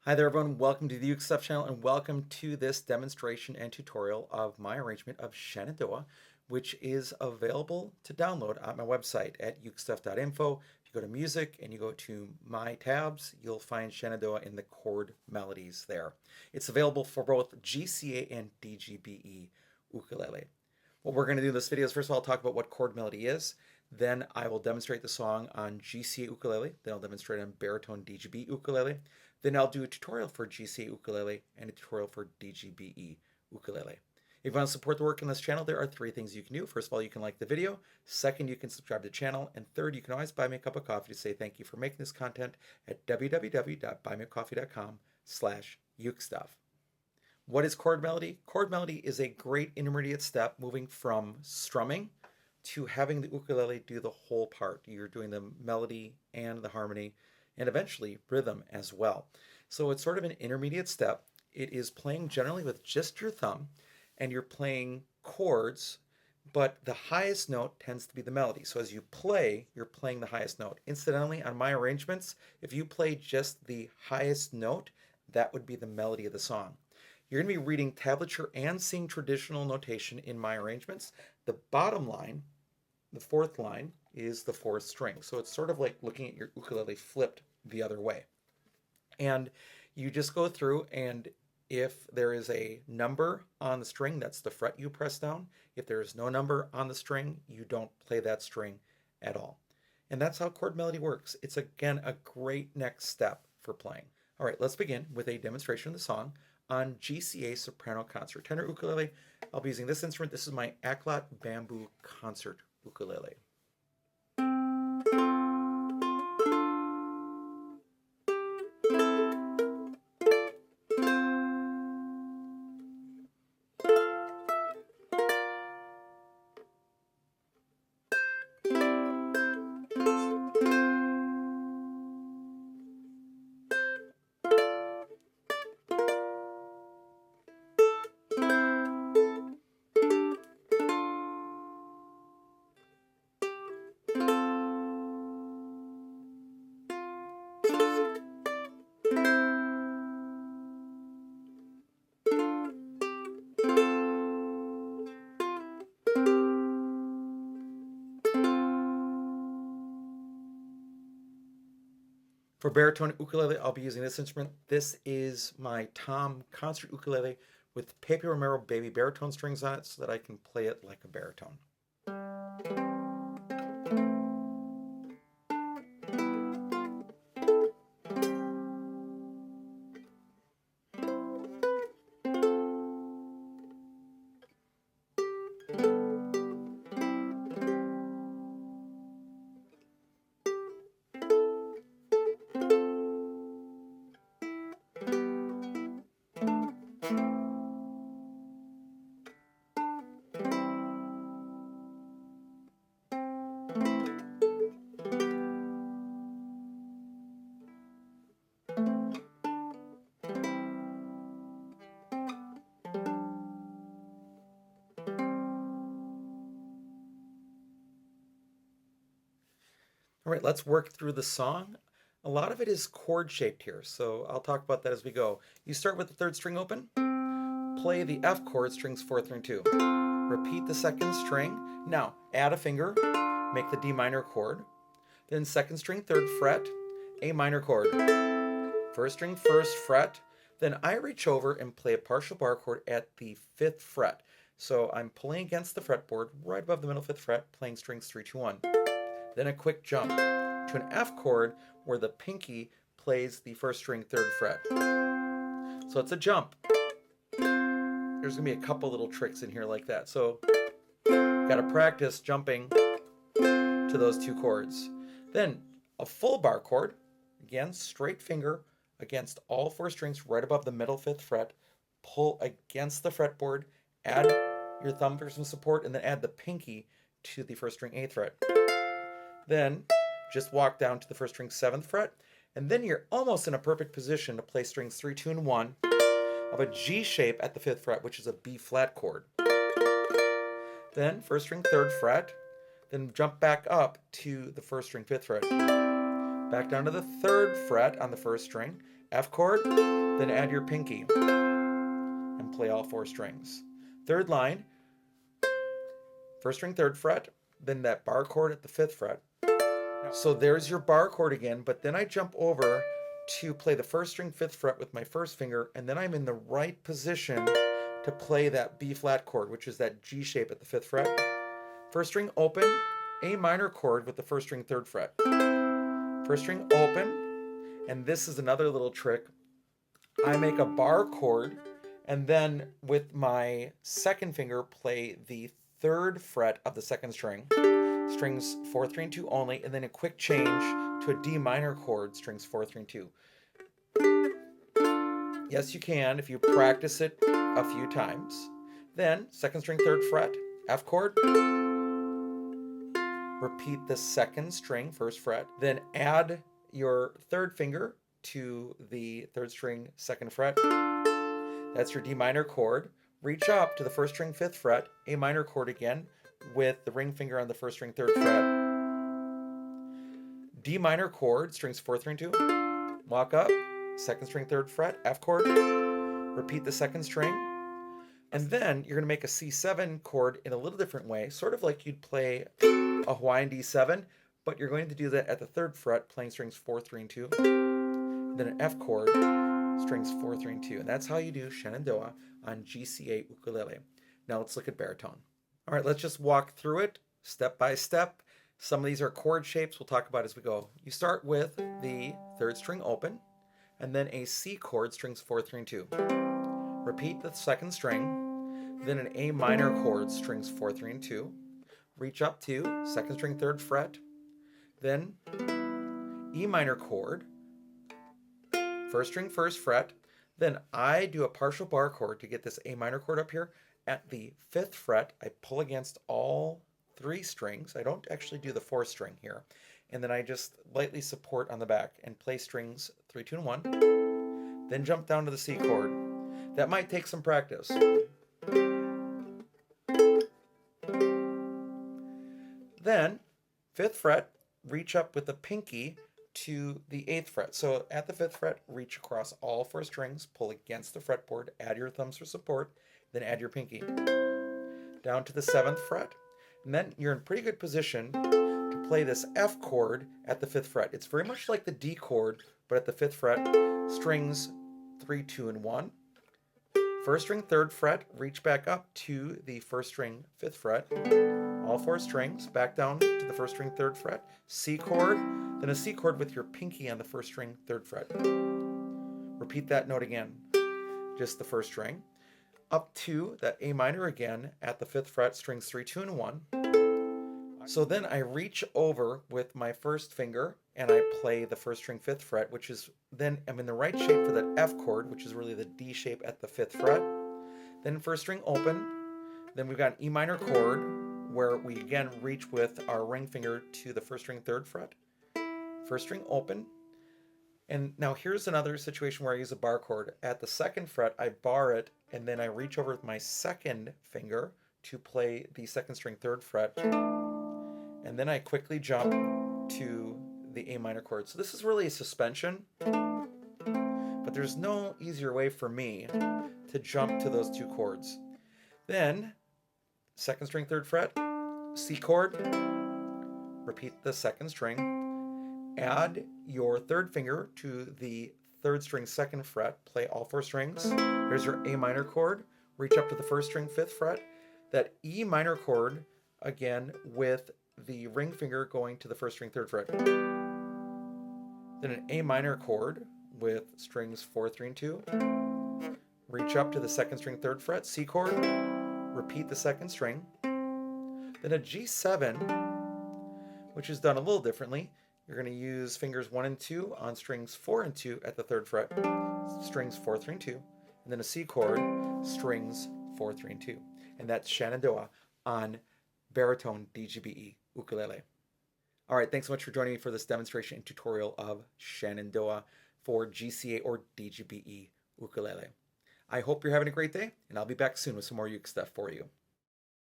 Hi there everyone, welcome to the Uke Stuff channel and welcome to this demonstration and tutorial of my arrangement of Shenandoah, which is available to download on my website at ukestuff.info. If you go to music and you go to my tabs, you'll find Shenandoah in the chord melodies there. It's available for both GCEA and DGBE ukulele. What we're going to do in this video is first of all talk about what chord melody is. Then I will demonstrate the song on GCEA ukulele. Then I'll demonstrate on baritone DGB ukulele. Then I'll do a tutorial for GCEA ukulele and a tutorial for DGBE ukulele. If you want to support the work on this channel, there are three things you can do. First of all, you can like the video. Second, you can subscribe to the channel. And third, you can always buy me a cup of coffee to say thank you for making this content at www.buymeacoffee.com/ukestuff. What is chord melody? Chord melody is a great intermediate step moving from strumming to having the ukulele do the whole part. You're doing the melody and the harmony and eventually rhythm as well. So it's sort of an intermediate step. It is playing generally with just your thumb and you're playing chords, but the highest note tends to be the melody. So as you play, you're playing the highest note. Incidentally, on my arrangements, if you play just the highest note, that would be the melody of the song. You're going to be reading tablature and seeing traditional notation in my arrangements. The bottom line, the fourth line, is the fourth string. So it's sort of like looking at your ukulele flipped the other way. And you just go through, and if there is a number on the string, that's the fret you press down. If there is no number on the string, you don't play that string at all. And that's how chord melody works. It's again a great next step for playing. All right, let's begin with a demonstration of the song on GCEA soprano concert tenor ukulele. I'll be using this instrument. This is my Acklot bamboo concert ukulele. For baritone ukulele, I'll be using this instrument. This is my Tom concert ukulele with Pepe Romero baby baritone strings on it so that I can play it like a baritone. All right, let's work through the song. A lot of it is chord shaped here, so I'll talk about that as we go. You start with the third string open, play the F chord, strings 4, 3, and 2. Repeat the second string. Now, add a finger, make the D minor chord. Then second string, third fret, A minor chord. First string, first fret. Then I reach over and play a partial bar chord at the 5th fret. So I'm pulling against the fretboard right above the middle 5th fret, playing strings 3, 2, 1. Then a quick jump to an F chord where the pinky plays the first string 3rd fret. So it's a jump. There's gonna be a couple little tricks in here like that. So gotta practice jumping to those two chords. Then a full bar chord, again, straight finger against all 4 strings right above the middle 5th fret, pull against the fretboard, add your thumb for some support, and then add the pinky to the first string 8th fret. Then just walk down to the first string 7th fret, and then you're almost in a perfect position to play strings 3, 2, and 1 of a G shape at the 5th fret, which is a B flat chord. Then first string 3rd fret, then jump back up to the first string 5th fret. Back down to the 3rd fret on the first string, F chord, then add your pinky and play all 4 strings. Third line, 1st string 3rd fret, then that bar chord at the 5th fret. So there's your bar chord again, but then I jump over to play the 1st string 5th fret with my 1st finger, and then I'm in the right position to play that B flat chord, which is that G shape at the 5th fret. 1st string open, A minor chord with the 1st string 3rd fret. 1st string open, and this is another little trick. I make a bar chord, and then with my 2nd finger play the 3rd fret of the 2nd string, strings 4, 3, and 2 only, and then a quick change to a D minor chord, strings 4, 3, and 2. Yes, you can if you practice it a few times. Then 2nd string 3rd fret, F chord. Repeat the 2nd string 1st fret, then add your 3rd finger to the 3rd string 2nd fret. That's your D minor chord. Reach up to the 1st string 5th fret, A minor chord again, with the ring finger on the 1st string 3rd fret. D minor chord, strings 4, 3, and 2. Walk up, 2nd string 3rd fret, F chord. Repeat the 2nd string. And then you're going to make a C7 chord in a little different way, sort of like you'd play a Hawaiian D7, but you're going to do that at the 3rd fret, playing strings 4, 3, and 2. Then an F chord, strings 4, 3, and 2. And that's how you do Shenandoah on GCEA ukulele. Now let's look at baritone. All right, let's just walk through it step by step. Some of these are chord shapes we'll talk about as we go. You start with the 3rd string open, and then a C chord, strings 4, 3, and 2. Repeat the 2nd string, then an A minor chord, strings 4, 3, and 2. Reach up to 2nd string 3rd fret, then E minor chord, 1st string 1st fret, then I do a partial bar chord to get this A minor chord up here. At the 5th fret, I pull against all 3 strings. I don't actually do the 4th string here. And then I just lightly support on the back and play strings 3, 2, and 1. Then jump down to the C chord. That might take some practice. Then, 5th fret, reach up with the pinky to the 8th fret. So at the 5th fret, reach across all 4 strings, pull against the fretboard, add your thumbs for support, then add your pinky. Down to the 7th fret, and then you're in pretty good position to play this F chord at the 5th fret. It's very much like the D chord, but at the 5th fret, strings 3, 2, and 1. 1st string 3rd fret, reach back up to the 1st string 5th fret. All 4 strings, back down to the 1st string 3rd fret. C chord, then a C chord with your pinky on the 1st string 3rd fret. Repeat that note again, just the 1st string. Up to that A minor again at the 5th fret, strings 3, 2, and 1. So then I reach over with my 1st finger and I play the 1st string 5th fret, which is then I'm in the right shape for that F chord, which is really the D shape at the 5th fret. Then 1st string open. Then we've got an E minor chord where we again reach with our ring finger to the 1st string 3rd fret. 1st string open. And now here's another situation where I use a bar chord. At the 2nd fret, I bar it, and then I reach over with my 2nd finger to play the 2nd string 3rd fret. And then I quickly jump to the A minor chord. So this is really a suspension, but there's no easier way for me to jump to those 2 chords. Then 2nd string 3rd fret, C chord, repeat the 2nd string, add your 3rd finger to the 3rd string 2nd fret, play all 4 strings. There's your A minor chord, reach up to the 1st string 5th fret, that E minor chord again with the ring finger going to the 1st string 3rd fret. Then an A minor chord with strings 4, 3, and 2. Reach up to the 2nd string 3rd fret, C chord, repeat the 2nd string. Then a G7, which is done a little differently. You're going to use fingers 1 and 2 on strings 4 and 2 at the 3rd fret, strings 4, 3, and 2, and then a C chord, strings 4, 3, and 2. And that's Shenandoah on baritone DGBE ukulele. All right, thanks so much for joining me for this demonstration and tutorial of Shenandoah for GCEA or DGBE ukulele. I hope you're having a great day, and I'll be back soon with some more uke stuff for you.